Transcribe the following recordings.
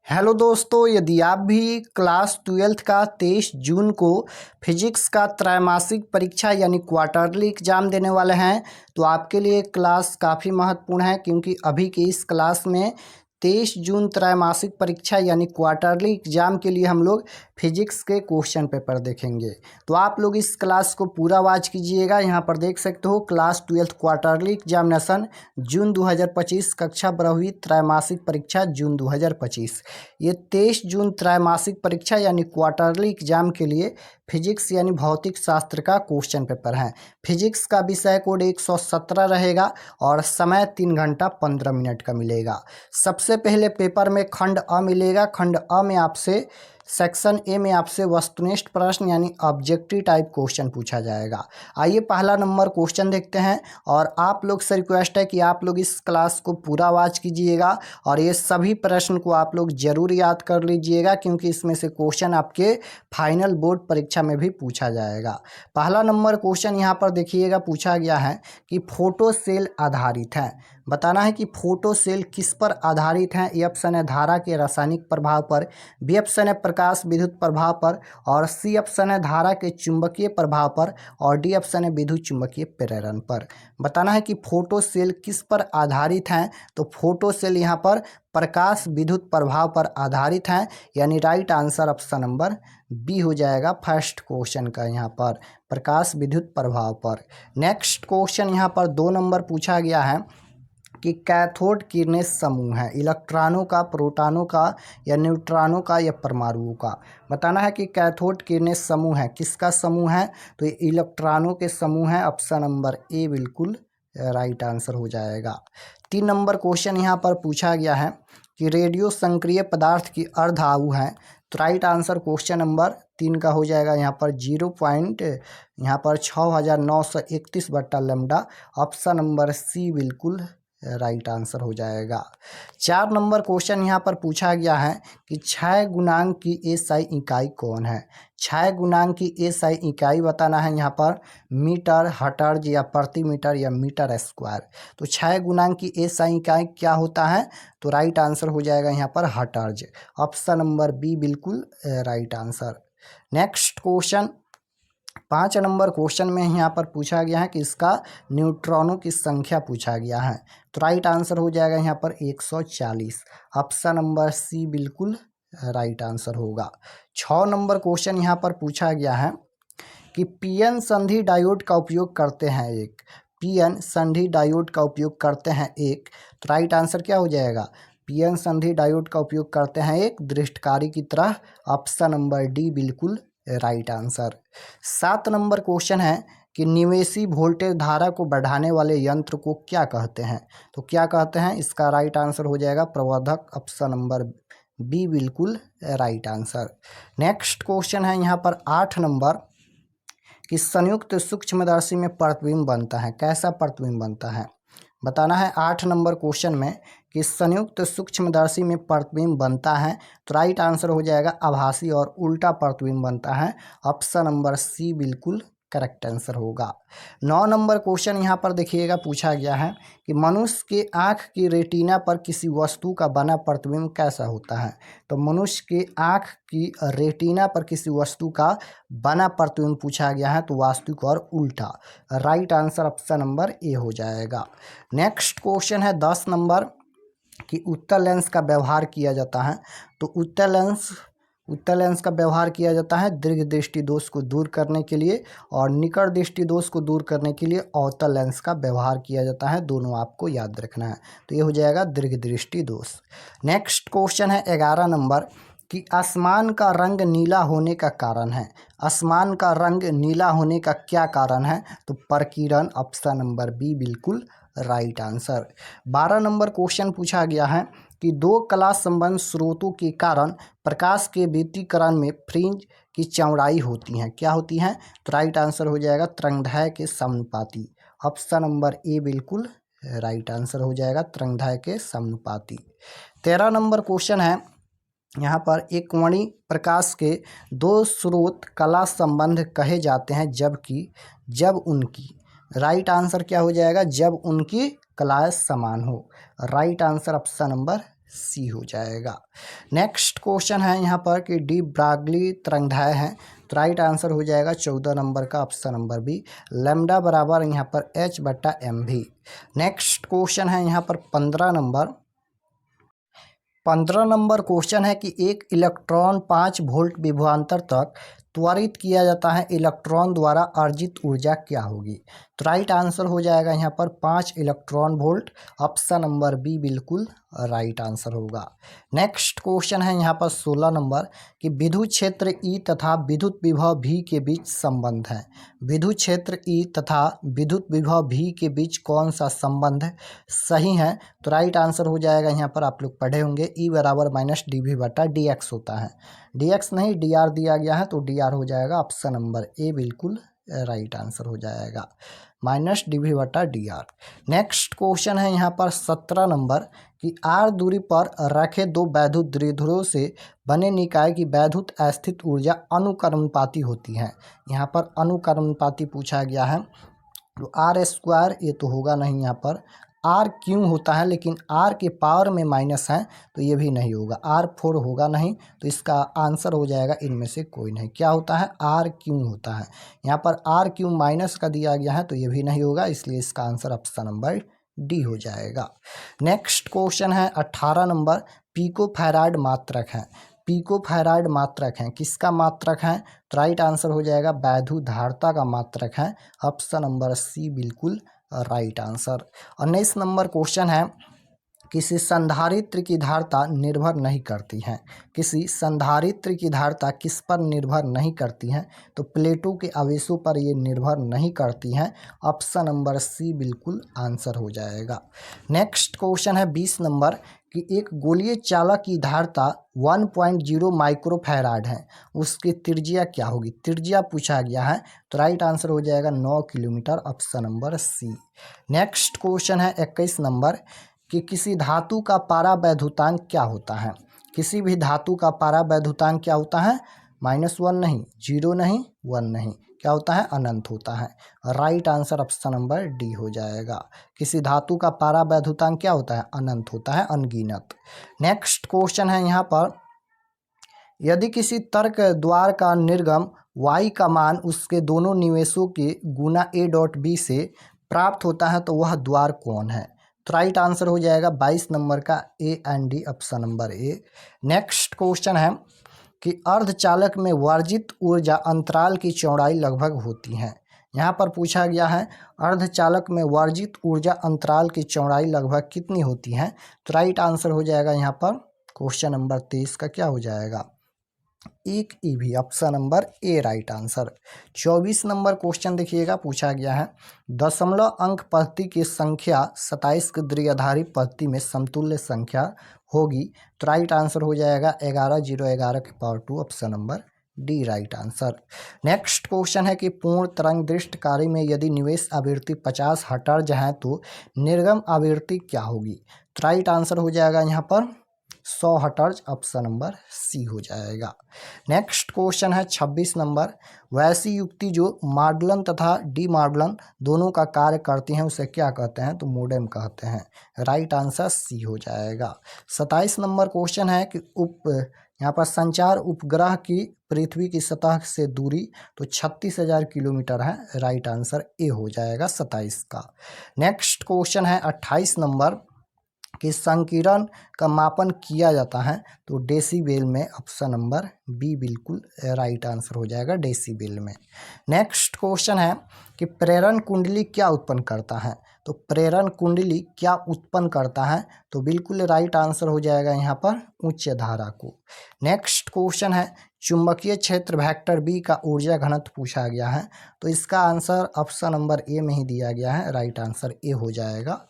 Hello दोस्तों, यदि आप भी क्लास 12th का 23 जून को फिजिक्स का त्रैमासिक परीक्षा यानी क्वार्टरली एग्ज़ाम देने वाले हैं तो आपके लिए क्लास काफ़ी महत्वपूर्ण है, क्योंकि अभी की इस क्लास में 23 जून त्रैमासिक परीक्षा यानी क्वार्टरली एग्ज़ाम के लिए हम लोग फिजिक्स के क्वेश्चन पेपर देखेंगे। तो आप लोग इस क्लास को पूरा वॉच कीजिएगा। यहाँ पर देख सकते हो क्लास 12th क्वार्टरली एग्जामिनेशन जून 2025, कक्षा 12वीं त्रैमासिक परीक्षा जून 2025। ये 23 जून त्रैमासिक परीक्षा यानी क्वार्टरली एग्जाम के लिए फिजिक्स यानी भौतिक शास्त्र का क्वेश्चन पेपर है। फिजिक्स का विषय कोड 117 रहेगा और समय 3 घंटा 15 मिनट का मिलेगा। सबसे पहले पेपर में खंड अ मिलेगा। खंड अ में आपसे सेक्शन ए में आपसे वस्तुनिष्ठ प्रश्न यानी ऑब्जेक्टिव टाइप क्वेश्चन पूछा जाएगा। आइए पहला नंबर क्वेश्चन देखते हैं। और आप लोग से रिक्वेस्ट है कि आप लोग इस क्लास को पूरा वॉच कीजिएगा और ये सभी प्रश्न को आप लोग जरूर याद कर लीजिएगा, क्योंकि इसमें से क्वेश्चन आपके फाइनल बोर्ड परीक्षा में भी पूछा जाएगा। पहला नंबर क्वेश्चन यहाँ पर देखिएगा, पूछा गया है कि फोटो सेल आधारित है। बताना है कि फोटो सेल किस पर आधारित है। ए ऑप्शन है धारा के रासायनिक प्रभाव पर, बी ऑप्शन है प्रकाश विद्युत प्रभाव पर, और सी ऑप्शन है धारा के चुंबकीय प्रभाव पर, और डी ऑप्शन है विद्युत चुंबकीय प्रेरण पर। बताना है कि फोटो सेल किस पर आधारित है। तो फोटो सेल यहाँ पर प्रकाश विद्युत प्रभाव पर आधारित है, यानी right answer option number B हो जाएगा फर्स्ट क्वेश्चन का, यहाँ पर प्रकाश विद्युत प्रभाव पर। नेक्स्ट क्वेश्चन यहाँ पर 2 नंबर पूछा गया है कि कैथोड किरणें समूह है, इलेक्ट्रॉनों का, प्रोटॉनों का, या न्यूट्रॉनों का, या परमाणुओं का। बताना है कि कैथोड किरणें समूह है, किसका समूह है। तो ये इलेक्ट्रॉनों के समूह है, ऑप्शन नंबर ए बिल्कुल राइट आंसर हो जाएगा। 3 नंबर क्वेश्चन यहाँ पर पूछा गया है कि रेडियो संक्रिय पदार्थ की अर्ध आयु है। तो राइट आंसर क्वेश्चन नंबर 3 का हो जाएगा यहाँ पर 0.6931 बट्टा लैम्डा, ऑप्शन नंबर सी बिल्कुल राइट आंसर हो जाएगा। 4 नंबर क्वेश्चन यहाँ पर पूछा गया है कि क्षय गुणांक की एसआई इकाई कौन है। क्षय गुणांक की एसआई इकाई बताना है यहाँ पर मीटर, हर्ट्ज, या प्रति मीटर, या मीटर स्क्वायर। तो क्षय गुणांक की एसआई इकाई क्या होता है। तो राइट आंसर हो जाएगा यहाँ पर हर्ट्ज, ऑप्शन नंबर बी बिल्कुल right answer. Next question 5 number question में यहाँ पर पूछा गया है कि इसका न्यूट्रॉनों की संख्या पूछा गया है। तो राइट आंसर हो जाएगा यहाँ पर 140, ऑप्शन नंबर सी बिल्कुल राइट आंसर होगा। 6 नंबर क्वेश्चन यहाँ पर पूछा गया है कि पीएन संधि डायोड का उपयोग करते हैं एक, पीएन संधि डायोड का उपयोग करते हैं एक। तो राइट आंसर क्या हो जाएगा, पीएन संधि डायोड का उपयोग करते हैं एक दृष्टकारी की तरह, ऑप्शन नंबर डी बिल्कुल राइट आंसर। 7 नंबर क्वेश्चन है कि निवेशी वोल्टेज धारा को बढ़ाने वाले यंत्र को क्या कहते हैं। तो क्या कहते हैं, इसका राइट आंसर हो जाएगा प्रवर्धक, ऑप्शन नंबर बी बिल्कुल राइट आंसर। नेक्स्ट क्वेश्चन है यहाँ पर 8 नंबर कि संयुक्त सूक्ष्मदर्शी में प्रतिबिंब बनता है, कैसा प्रतिबिंब बनता है। बताना है 8 नंबर क्वेश्चन में कि संयुक्त सूक्ष्मदर्शी में प्रतिबिंब बनता है। तो राइट आंसर हो जाएगा आभासी और उल्टा प्रतिबिंब बनता है, ऑप्शन नंबर सी बिल्कुल करेक्ट आंसर होगा। 9 नंबर क्वेश्चन यहाँ पर देखिएगा, पूछा गया है कि मनुष्य के आँख की रेटिना पर किसी वस्तु का बना प्रतिबिंब कैसा होता है। तो मनुष्य के आँख की रेटिना पर किसी वस्तु का बना प्रतिबिंब पूछा गया है, तो वास्तविक और उल्टा। राइट आंसर ऑप्शन नंबर ए हो जाएगा। नेक्स्ट क्वेश्चन है 10 नंबर कि उत्तल लेंस का व्यवहार किया जाता है। तो उत्तल लेंस का व्यवहार किया जाता है दीर्घ दृष्टि दोष को दूर करने के लिए, और निकट दृष्टि दोष को दूर करने के लिए अवतल लेंस का व्यवहार किया जाता है। दोनों आपको याद रखना है। तो ये हो जाएगा दीर्घ दृष्टि दोष। नेक्स्ट क्वेश्चन है 11 नंबर कि आसमान का रंग नीला होने का कारण है। आसमान का रंग नीला होने का क्या कारण है। तो प्रकीर्णन, ऑप्शन नंबर बी बिल्कुल राइट आंसर। 12 नंबर क्वेश्चन पूछा गया है कि 2 कला संबंध स्रोतों के कारण प्रकाश के व्यतिकरण में फ्रिंज की चौड़ाई होती हैं, क्या होती हैं। तो राइट आंसर हो जाएगा तरंगदैर्घ्य के समानुपाती, ऑप्शन नंबर ए बिल्कुल राइट आंसर हो जाएगा तरंगदैर्घ्य के समानुपाती। 13 नंबर क्वेश्चन है यहाँ पर एक वर्णी प्रकाश के 2 स्रोत कला संबंध कहे जाते हैं जब उनकी, राइट आंसर क्या हो जाएगा, जब उनकी कलाएं समान हो। Right answer option number C हो जाएगा। नेक्स्ट क्वेश्चन है यहाँ पर कि डी ब्रागली तरंगदैर्घ्य है, तो राइट आंसर हो जाएगा 14 नंबर का ऑप्शन नंबर बी, लैम्डा बराबर यहाँ पर h/m भी। नेक्स्ट क्वेश्चन है यहाँ पर 15 नंबर क्वेश्चन है कि एक इलेक्ट्रॉन 5 वोल्ट विभवांतर तक त्वरित किया जाता है, इलेक्ट्रॉन द्वारा अर्जित ऊर्जा क्या होगी? तो राइट आंसर हो जाएगा यहाँ पर 5 electron volt, option number B बिल्कुल राइट आंसर होगा। नेक्स्ट क्वेश्चन है यहाँ पर 16 नंबर कि विद्युत क्षेत्र ई तथा विद्युत विभव भी के बीच संबंध है। विद्युत क्षेत्र ई तथा विद्युत विभव भी के बीच कौन सा संबंध सही है? तो राइट आंसर हो जाएगा यहाँ पर, आप लोग पढ़े होंगे, ई बराबर माइनस dV/dx होता है। dx नहीं dr दिया गया है, तो dr हो जाएगा ऑप्शन नंबर ए बिल्कुल राइट आंसर हो जाएगा, माइनस dV/dr। नेक्स्ट क्वेश्चन है यहाँ पर 17 नंबर कि r दूरी पर रखे दो वैद्युत द्विध्रुवों से बने निकाय की वैद्युत स्थित ऊर्जा अनुक्रमानुपाती होती है। यहाँ पर अनुक्रमानुपाती पूछा गया है, तो r² ये तो होगा नहीं, यहाँ पर r क्यों होता है, लेकिन r के पावर में माइनस है तो ये भी नहीं होगा, r4 होगा नहीं, तो इसका आंसर हो जाएगा इनमें से कोई नहीं। क्या होता है? r क्यों होता है, यहाँ पर r क्यों माइनस का दिया गया है, तो ये भी नहीं होगा, इसलिए इसका आंसर ऑप्शन नंबर डी हो जाएगा। नेक्स्ट क्वेश्चन है 18 नंबर, पिको फैराड मात्रक है। पिको फैराड मात्रक है, किसका मात्रक है? तो राइट आंसर हो जाएगा वैद्युत धारिता का मात्रक है, ऑप्शन नंबर सी बिल्कुल राइट आंसर। 19 नंबर क्वेश्चन है, किसी संधारित्र की धारिता निर्भर नहीं करती है। किसी संधारित्र की धारिता किस पर निर्भर नहीं करती है? तो प्लेटों के आवेशों पर ये निर्भर नहीं करती हैं, ऑप्शन नंबर सी बिल्कुल आंसर हो जाएगा। नेक्स्ट क्वेश्चन है 20 नंबर कि एक गोलीय चालक की धारिता 1.0 माइक्रोफैराड है, उसकी त्रिज्या क्या होगी? त्रिज्या पूछा गया है, तो राइट आंसर हो जाएगा 9 kilometre, option number C. Next question है 21 नंबर कि किसी धातु का पारावैद्युतांक क्या होता है? किसी भी धातु का पारावैद्युतांक क्या होता है? -1 नहीं, 0 नहीं, 1 नहीं, क्या होता है? अनंत होता है। Right answer option number D हो जाएगा। किसी धातु का पारावैद्युतांक क्या होता है? अनंत होता है, अनगिनत। नेक्स्ट क्वेश्चन है यहाँ पर, यदि किसी तर्क द्वार का निर्गम y का मान उसके दोनों निवेशों के गुना a.b से प्राप्त होता है तो वह द्वार कौन है? तो राइट आंसर हो जाएगा 22 नंबर का A and D, option number A. Next question है कि अर्धचालक में वर्जित ऊर्जा अंतराल की चौड़ाई लगभग होती है। यहाँ पर पूछा गया है अर्धचालक में वर्जित ऊर्जा अंतराल की चौड़ाई लगभग कितनी होती है? तो राइट आंसर हो जाएगा यहाँ पर क्वेश्चन नंबर 23 का क्या हो जाएगा? 1 EV, ऑप्शन नंबर ए राइट आंसर। 24 नंबर क्वेश्चन देखिएगा, पूछा गया है दशमलव अंक पद्धति की संख्या 27 की द्विआधारी पद्धति में समतुल्य संख्या होगी, तो राइट आंसर हो जाएगा 11 0 11 की power 2, option number D right answer. Next question है कि पूर्ण तरंग दृष्टिकारी में यदि निवेश आवृत्ति 50 हर्ट्ज है तो निर्गम आवृत्ति क्या होगी? तो राइट आंसर हो जाएगा यहाँ पर 100 हर्ट्ज, ऑप्शन नंबर सी हो जाएगा। नेक्स्ट क्वेश्चन है 26 नंबर, वैसी युक्ति जो मॉडलन तथा डीमॉडलन दोनों का कार्य करती हैं उसे क्या कहते हैं? तो मोडेम कहते हैं, राइट आंसर सी हो जाएगा। 27 नंबर क्वेश्चन है कि यहाँ पर संचार उपग्रह की पृथ्वी की सतह से दूरी तो 36,000 किलोमीटर है, राइट आंसर ए हो जाएगा 27 का। नेक्स्ट क्वेश्चन है 28 नंबर कि संकीर्ण का मापन किया जाता है तो डेसीबेल में, ऑप्शन नंबर बी बिल्कुल राइट आंसर हो जाएगा, डेसीबेल में। नेक्स्ट क्वेश्चन है कि प्रेरण कुंडली क्या उत्पन्न करता है? तो प्रेरण कुंडली क्या उत्पन्न करता है? तो बिल्कुल राइट आंसर हो जाएगा यहाँ पर उच्च धारा को। नेक्स्ट क्वेश्चन है चुंबकीय क्षेत्र वेक्टर बी का ऊर्जा घनत्व पूछा गया है, तो इसका आंसर ऑप्शन नंबर ए में ही दिया गया है, राइट आंसर ए हो जाएगा।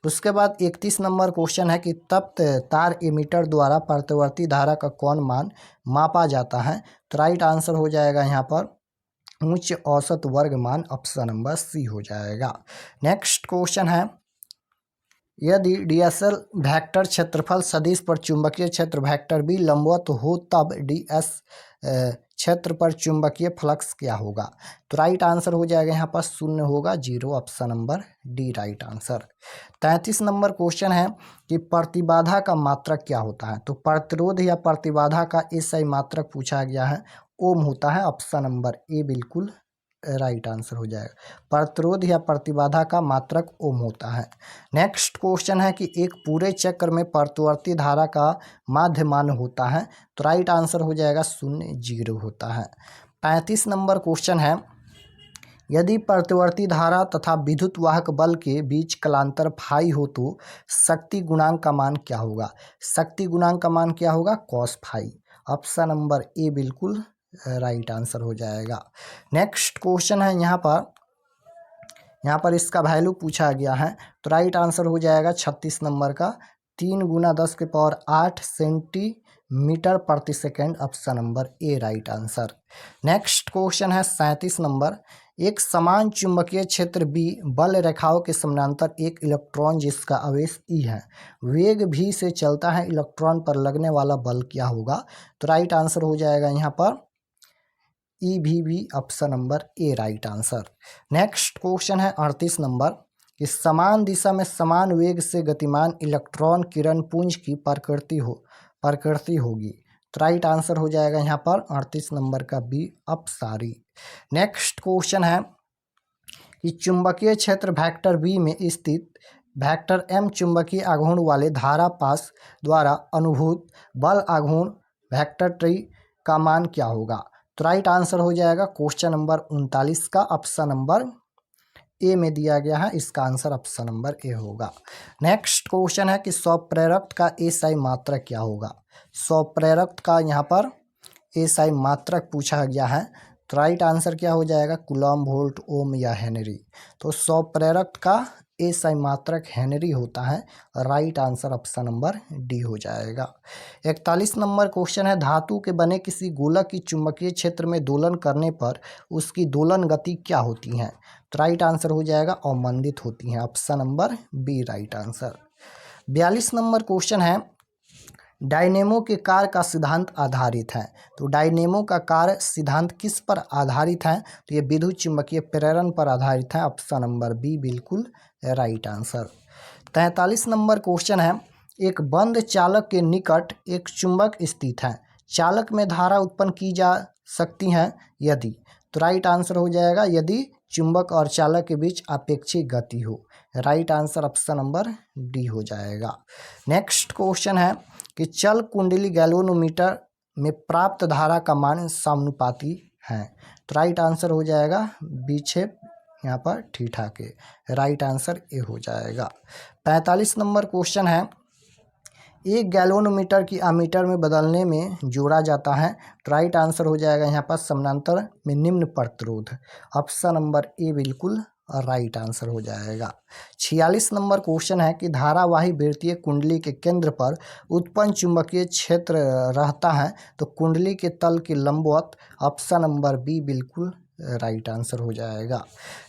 उसके बाद 31 नंबर क्वेश्चन है कि तप्त तार एमीटर द्वारा प्रत्यावर्ती धारा का कौन मान मापा जाता है? तो राइट आंसर हो जाएगा यहाँ पर उच्च औसत वर्ग मान, ऑप्शन नंबर सी हो जाएगा। नेक्स्ट क्वेश्चन है यदि डीएसएल वेक्टर क्षेत्रफल सदिश पर चुंबकीय क्षेत्र वेक्टर बी लंबवत हो तब डीएस क्षेत्र पर चुंबकीय फ्लक्स क्या होगा? तो राइट आंसर हो जाएगा यहाँ पर शून्य होगा, 0, option number D right answer. 33 number question है कि प्रतिबाधा का मात्रक क्या होता है? तो प्रतिरोध या प्रतिबाधा का एसआई मात्रक पूछा गया है, ओम होता है, ऑप्शन नंबर ए बिल्कुल राइट आंसर हो जाएगा। प्रतिरोध या प्रतिबाधा का मात्रक ओम होता है। नेक्स्ट क्वेश्चन है कि एक पूरे चक्र में प्रतिवर्ती धारा का माध्य मान होता है? तो राइट आंसर हो जाएगा 0, 0 होता है। 35 नंबर क्वेश्चन है, यदि प्रतिवर्ती धारा तथा विद्युत वाहक बल के बीच कलांतर फाई हो तो शक्ति गुणांक का मान क्या होगा? शक्ति गुणांक का मान क्या होगा? Cos phi, option number A बिल्कुल राइट आंसर हो जाएगा। नेक्स्ट क्वेश्चन है यहाँ पर इसका वैल्यू पूछा गया है, तो राइट आंसर हो जाएगा 36 नंबर का 3 × 10⁸ सेंटीमीटर प्रति सेकेंड, ऑप्शन नंबर ए राइट आंसर। नेक्स्ट क्वेश्चन है 37 नंबर, एक समान चुंबकीय क्षेत्र बी बल रेखाओं के समानांतर एक इलेक्ट्रॉन जिसका आवेश ई है वेग भी से चलता है, इलेक्ट्रॉन पर लगने वाला बल क्या होगा? तो राइट आंसर हो जाएगा यहाँ पर ई ऑप्शन नंबर ए राइट आंसर। नेक्स्ट क्वेश्चन है 38 नंबर कि समान दिशा में समान वेग से गतिमान इलेक्ट्रॉन किरण पुंज की प्रकृति होगी? तो राइट आंसर हो जाएगा यहाँ पर 38 नंबर का बी अपसारी। नेक्स्ट क्वेश्चन है कि चुंबकीय क्षेत्र वेक्टर बी में स्थित वेक्टर एम चुंबकीय आघूर्ण वाले धारा पास द्वारा अनुभूत बल आघूर्ण वेक्टर टी का मान क्या होगा? तो राइट आंसर हो जाएगा क्वेश्चन नंबर 39 का ऑप्शन नंबर ए में दिया गया है, इसका आंसर ऑप्शन नंबर ए होगा। नेक्स्ट क्वेश्चन है कि स्वप्रेरक का एसआई मात्रक क्या होगा? स्वप्रेरक का यहाँ पर एसआई मात्रक पूछा गया है, तो राइट आंसर क्या हो जाएगा? कूलॉम, वोल्ट, ओम या हेनरी? तो स्वप्रेरक का एसआई मात्रक हेनरी होता है, right answer option number D हो जाएगा। 41 नंबर क्वेश्चन है, धातु के बने किसी गोलक की चुंबकीय क्षेत्र में दोलन करने पर उसकी दोलन गति क्या होती है? तो राइट आंसर हो जाएगा अवमंदित होती है, option number B right answer. 42 number question है, डायनेमो के कार्य का सिद्धांत आधारित है? तो डायनेमो का कार्य सिद्धांत किस पर आधारित है? तो ये विद्युत चुंबकीय प्रेरण पर आधारित है, ऑप्शन नंबर बी बिल्कुल राइट आंसर। 43 नंबर क्वेश्चन है, एक बंद चालक के निकट एक चुंबक स्थित है, चालक में धारा उत्पन्न की जा सकती है यदि? तो राइट आंसर हो जाएगा यदि चुंबक और चालक के बीच आपेक्षिक गति हो, right answer option number D हो जाएगा। नेक्स्ट क्वेश्चन है कि चल कुंडली गैल्वेनोमीटर में प्राप्त धारा का मान समानुपाती है? तो राइट आंसर हो जाएगा विक्षेप यहाँ पर थीटा के, राइट आंसर ए हो जाएगा। 45 नंबर क्वेश्चन है, एक गैल्वेनोमीटर की अमीटर में बदलने में जोड़ा जाता है, तो राइट आंसर हो जाएगा यहाँ पर समानांतर में निम्न प्रतिरोध, ऑप्शन नंबर ए बिल्कुल राइट आंसर हो जाएगा। 46 नंबर क्वेश्चन है कि धारावाही वृत्तीय कुंडली के केंद्र पर उत्पन्न चुंबकीय क्षेत्र रहता है तो कुंडली के तल के लंबवत, ऑप्शन नंबर बी बिल्कुल राइट आंसर हो जाएगा।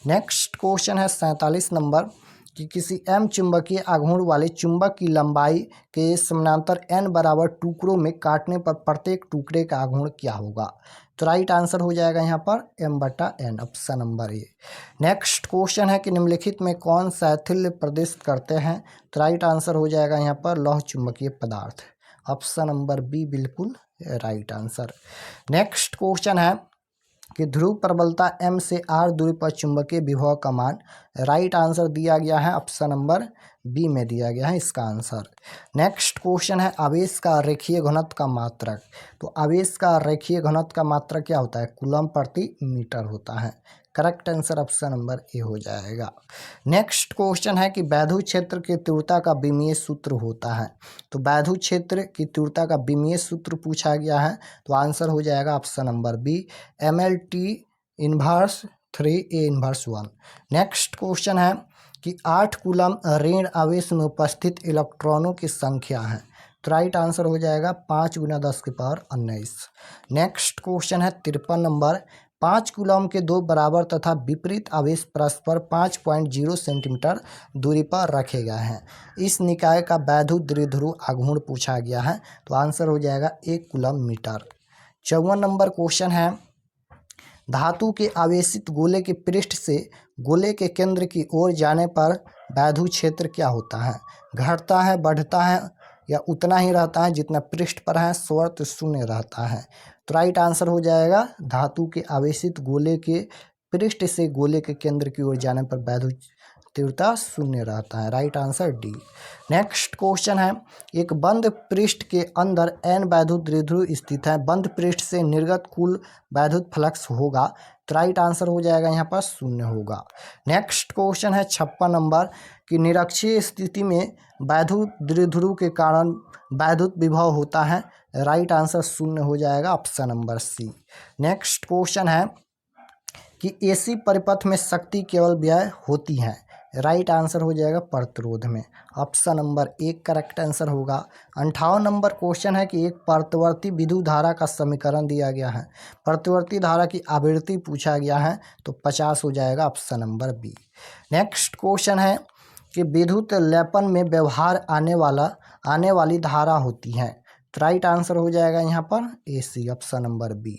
नेक्स्ट क्वेश्चन है 47 नंबर कि किसी एम चुंबकीय आघूर्ण वाले चुंबक की लंबाई के समानांतर n बराबर टुकड़ों में काटने पर प्रत्येक टुकड़े का आघूर्ण क्या होगा? तो राइट आंसर हो जाएगा यहाँ पर m/n, ऑप्शन नंबर ए। नेक्स्ट क्वेश्चन है कि निम्नलिखित में कौन शैथिल्य प्रदर्शित करते हैं? तो राइट आंसर हो जाएगा यहाँ पर लौह चुंबकीय पदार्थ, ऑप्शन नंबर बी बिल्कुल राइट आंसर। नेक्स्ट क्वेश्चन है कि ध्रुव प्रबलता m से r दूरी पर चुंबकीय विभव का मान, राइट आंसर दिया गया है ऑप्शन नंबर बी में दिया गया है इसका आंसर। नेक्स्ट क्वेश्चन है आवेश का रेखीय घनत्व का मात्रक। तो आवेश का रेखीय घनत्व का मात्रक क्या होता है? कूलम प्रति मीटर होता है, करेक्ट आंसर ऑप्शन नंबर ए हो जाएगा। नेक्स्ट क्वेश्चन है कि वैद्युत क्षेत्र की तीव्रता का विमीय सूत्र होता है। तो वैद्युत क्षेत्र की तीव्रता का विमीय सूत्र पूछा गया है, तो आंसर हो जाएगा option number B MLT inverse 3A inverse 1। Next question है कि 8 कूलम ऋण आवेश में उपस्थित इलेक्ट्रॉनों की संख्या है। तो राइट आंसर हो जाएगा 5 × 10⁻19। नेक्स्ट क्वेश्चन है 53 नंबर, 5 कूलम के दो बराबर तथा विपरीत आवेश परस्पर 5.0 सेंटीमीटर दूरी पर रखे गए हैं, इस निकाय का वैद्युत द्विध्रुव आघूर्ण पूछा गया है, तो आंसर हो जाएगा 1 कूलम मीटर। 54 नंबर क्वेश्चन है, धातु के आवेशित गोले के पृष्ठ से गोले के केंद्र की ओर जाने पर वैधु क्षेत्र क्या होता है? घटता है, बढ़ता है या उतना ही रहता है जितना पृष्ठ पर है? शर्त शून्य रहता है। तो राइट आंसर हो जाएगा धातु के आवेशित गोले के पृष्ठ से गोले के केंद्र की ओर जाने पर वैधु तीव्रता शून्य रहता है। Right answer D. Next question है, एक बंद पृष्ठ के अंदर n वैद्युत द्विध्रुव स्थित है, बंद पृष्ठ से निर्गत कुल वैद्युत फ्लक्स होगा। तो राइट आंसर हो जाएगा यहाँ पर शून्य होगा। नेक्स्ट क्वेश्चन है 56 नंबर कि निरक्षीय स्थिति में वैद्युत द्विध्रुव के कारण वैद्युत विभव होता है। राइट आंसर शून्य हो जाएगा, option number C. Next question है कि एसी परिपथ में शक्ति केवल व्यय होती है। राइट आंसर हो जाएगा प्रतिरोध में, ऑप्शन नंबर एक करेक्ट आंसर होगा। 58 नंबर क्वेश्चन है कि एक प्रतिवर्ती विद्युत धारा का समीकरण दिया गया है, प्रतिवर्ती धारा की आवृत्ति पूछा गया है, तो 50 हो जाएगा, option number B. Next question है कि विद्युत लेपन में व्यवहार आने वाली धारा होती है। तो राइट आंसर हो जाएगा यहाँ पर A C, option number B.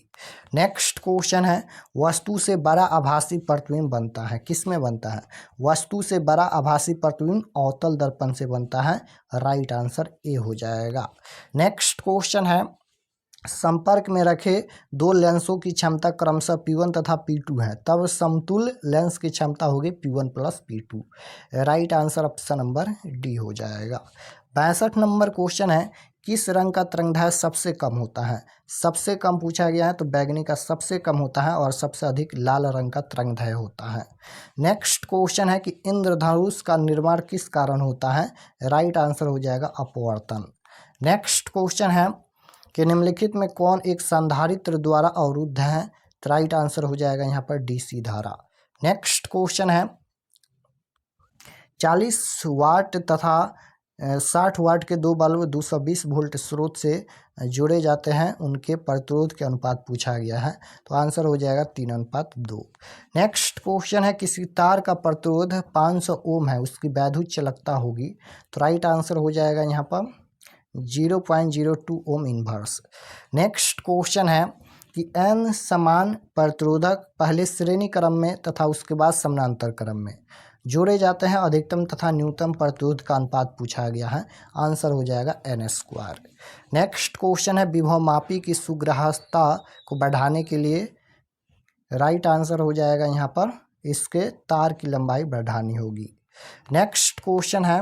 Next question है, वस्तु से बड़ा आभासी प्रतिबिंब बनता है, किस में बनता है? वस्तु से बड़ा आभासी प्रतिबिंब अवतल दर्पण से बनता है। राइट आंसर ए हो जाएगा। नेक्स्ट क्वेश्चन है, संपर्क में रखे दो लेंसों की क्षमता क्रमशः P1 तथा P2 है, तब समतुल्य लेंस की क्षमता होगी P1 plus P2। Right answer option number D हो जाएगा। 62 नंबर क्वेश्चन है, किस रंग का तरंगदैर्घ्य सबसे कम होता है? सबसे कम पूछा गया है, तो बैगनी का सबसे कम होता है और सबसे अधिक लाल रंग का तरंगदैर्घ्य होता है। नेक्स्ट क्वेश्चन है कि इंद्रधनुष का निर्माण किस कारण होता है? राइट आंसर हो जाएगा अपवर्तन। नेक्स्ट क्वेश्चन है कि निम्नलिखित में कौन एक संधारित्र द्वारा अवरुद्ध है? तो राइट आंसर हो जाएगा यहाँ पर डीसी धारा। नेक्स्ट क्वेश्चन है, 40 वाट तथा 60 वाट के दो बल्ब 220 वोल्ट स्रोत से जोड़े जाते हैं, उनके प्रतिरोध के अनुपात पूछा गया है, तो आंसर हो जाएगा 3:2। नेक्स्ट क्वेश्चन है, किसी तार का प्रतिरोध 500 ओम है, उसकी वैद्युत चालकता होगी। तो राइट आंसर हो जाएगा यहाँ पर 0.02 ओम इनवर्स। नेक्स्ट क्वेश्चन है कि n समान प्रतिरोधक पहले श्रेणी क्रम में तथा उसके बाद समानांतर क्रम में जोड़े जाते हैं, अधिकतम तथा न्यूनतम प्रतिरोध का अनुपात पूछा गया है। आंसर हो जाएगा n²। नेक्स्ट क्वेश्चन है, विभवमापी की सुग्राह्यता को बढ़ाने के लिए राइट आंसर हो जाएगा यहाँ पर इसके तार की लंबाई बढ़ानी होगी। नेक्स्ट क्वेश्चन है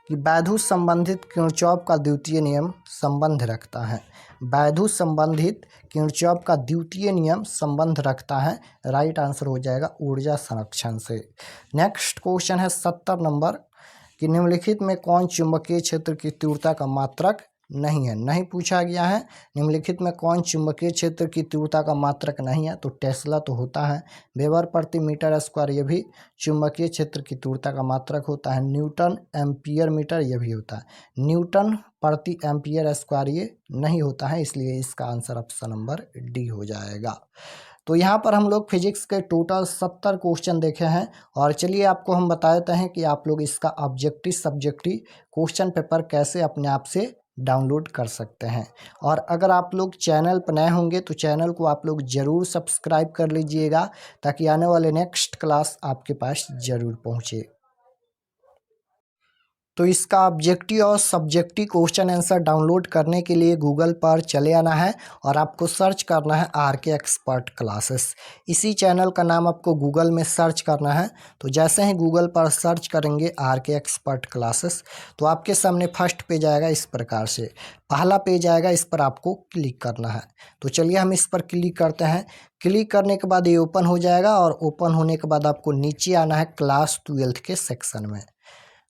कि वैद्युत संबंधित किरचॉफ का द्वितीय नियम संबंध रखता है। वैद्युत संबंधित किरचॉफ का द्वितीय नियम संबंध रखता है। राइट आंसर हो जाएगा ऊर्जा संरक्षण से। नेक्स्ट क्वेश्चन है 70 नंबर कि निम्नलिखित में कौन चुंबकीय क्षेत्र की तीव्रता का मात्रक नहीं है? नहीं पूछा गया है निम्नलिखित में कौन चुंबकीय क्षेत्र की तीव्रता का मात्रक नहीं है, तो टेस्ला तो होता है। वेबर प्रति मीटर स्क्वायर ये भी चुंबकीय क्षेत्र की तीव्रता का मात्रक होता है। न्यूटन एम्पियर मीटर ये भी होता है। न्यूटन प्रति एम्पियर स्क्वायर ये नहीं होता है, इसलिए इसका आंसर ऑप्शन नंबर डी हो जाएगा। तो यहाँ पर हम लोग फिजिक्स के टोटल 70 क्वेश्चन देखे हैं, और चलिए आपको हम बता देते हैं कि आप लोग इसका ऑब्जेक्टिव सब्जेक्टिव क्वेश्चन पेपर कैसे अपने आप से डाउनलोड कर सकते हैं। और अगर आप लोग चैनल पर नए होंगे तो चैनल को आप लोग ज़रूर सब्सक्राइब कर लीजिएगा, ताकि आने वाले नेक्स्ट क्लास आपके पास ज़रूर पहुँचे। तो इसका ऑब्जेक्टिव और सब्जेक्टिव क्वेश्चन आंसर डाउनलोड करने के लिए गूगल पर चले आना है और आपको सर्च करना है RK एक्सपर्ट क्लासेस। इसी चैनल का नाम आपको गूगल में सर्च करना है। तो जैसे ही गूगल पर सर्च करेंगे RK एक्सपर्ट क्लासेस, तो आपके सामने फर्स्ट पेज आएगा इस प्रकार से। पहला पेज आएगा, इस पर आपको क्लिक करना है। तो चलिए हम इस पर क्लिक करते हैं। क्लिक करने के बाद ये ओपन हो जाएगा, और ओपन होने के बाद आपको नीचे आना है क्लास 12 के सेक्शन में।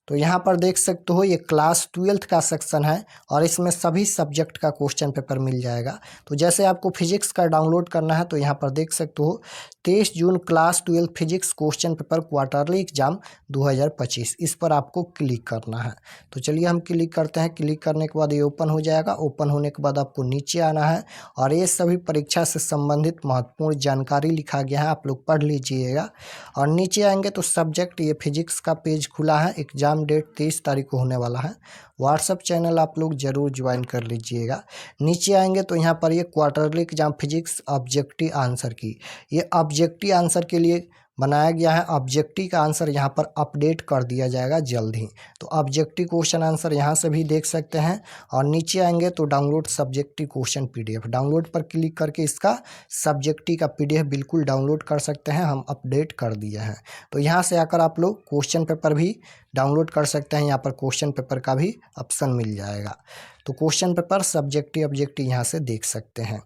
तो यहाँ पर देख सकते हो ये क्लास 12 का सेक्शन है, और इसमें सभी सब्जेक्ट का क्वेश्चन पेपर मिल जाएगा। तो जैसे आपको फिजिक्स का डाउनलोड करना है, तो यहाँ पर देख सकते हो 23 June class 12 physics question paper quarterly exam 2025, इस पर आपको क्लिक करना है। तो चलिए हम क्लिक करते हैं। क्लिक करने के बाद ये ओपन हो जाएगा। ओपन होने के बाद आपको नीचे आना है, और ये सभी परीक्षा से संबंधित महत्वपूर्ण जानकारी लिखा गया है, आप लोग पढ़ लीजिएगा। और नीचे आएंगे तो सब्जेक्ट ये फिजिक्स का पेज खुला है, एग्जाम एग्ज़ाम डेट 23 तारीख को होने वाला है। व्हाट्सअप चैनल आप लोग ज़रूर ज्वाइन कर लीजिएगा। नीचे आएंगे तो यहाँ पर ये quarterly exam physics objective answer की, ये ऑब्जेक्टिव आंसर के लिए बनाया गया है। ऑब्जेक्टिव का आंसर यहाँ पर अपडेट कर दिया जाएगा जल्द ही, तो ऑब्जेक्टिव क्वेश्चन आंसर यहाँ से भी देख सकते हैं। और नीचे आएंगे तो download subjective question PDF, download पर क्लिक करके इसका सब्जेक्टिव का पीडीएफ बिल्कुल डाउनलोड कर सकते हैं, हम अपडेट कर दिए हैं। तो यहाँ से आकर आप लोग क्वेश्चन पेपर भी डाउनलोड कर सकते हैं, यहाँ पर क्वेश्चन पेपर का भी ऑप्शन मिल जाएगा। तो क्वेश्चन पेपर सब्जेक्टिव ऑब्जेक्टिव यहाँ से देख सकते हैं।